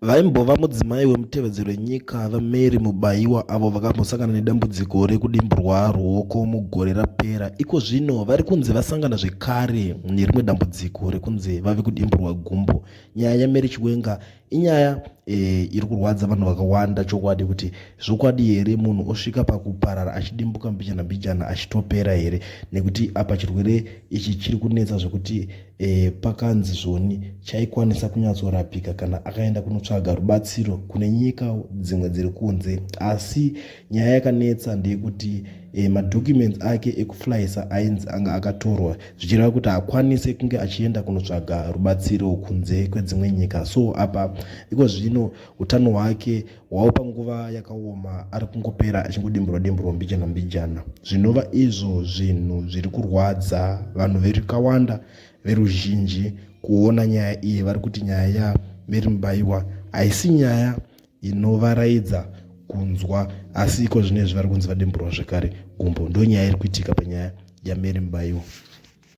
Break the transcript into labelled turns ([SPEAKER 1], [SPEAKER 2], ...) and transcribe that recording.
[SPEAKER 1] Vaimbova mudzimai wemutevedzero wenyika vaMary Mubaiwa avo vakambosangana nedambudziko rekudimburwa ruoko mugore rapera. Iko zvino vari kunzi vasangana zvekare nerimwe dambudziko rekunzi vave kudimburwa gumbo. Nyaya yaMary Chiwenga inyaya iri kurwadza vanhu vakawanda. Chokwadi kuti zvokwadi here munhu osvika pakuparara achidimbuka mbijana mbijana achitopera here, nekuti apa chirwere ichi chiri kunetsa zvekuti pakanzi zvoni chaikwanisa kunyatsorapika kana akaenda kunotsvaga rubatsiro kune nyika dzimwe dziri kunze. Asi nyaya yakanetsa ndeyekuti madhocuments ake ekuflyisa ainzi anga akatorwa zvichireva kuti akwanise kunge achienda kunotsvaga rubatsiro kunze kwedzimwe nyika. So apa iko zvino utano hwake hwava panguva yakaoma, ari kungopera achingodimburwa mbijana mbijana. Zvinova izvo zvinhu zviri kurwadza vanhu vakawanda veruzhinji kuona nyaya iyi. Vari kuti nyaya yaMary Mubaiwa haisi nyaya inovaraidza kunzwa, asi iko zvinezvi vari kunzi vadimburwa zvekare gumbo. Ndo nyaya iri kuitika panyaya yaMary Mubaiwa.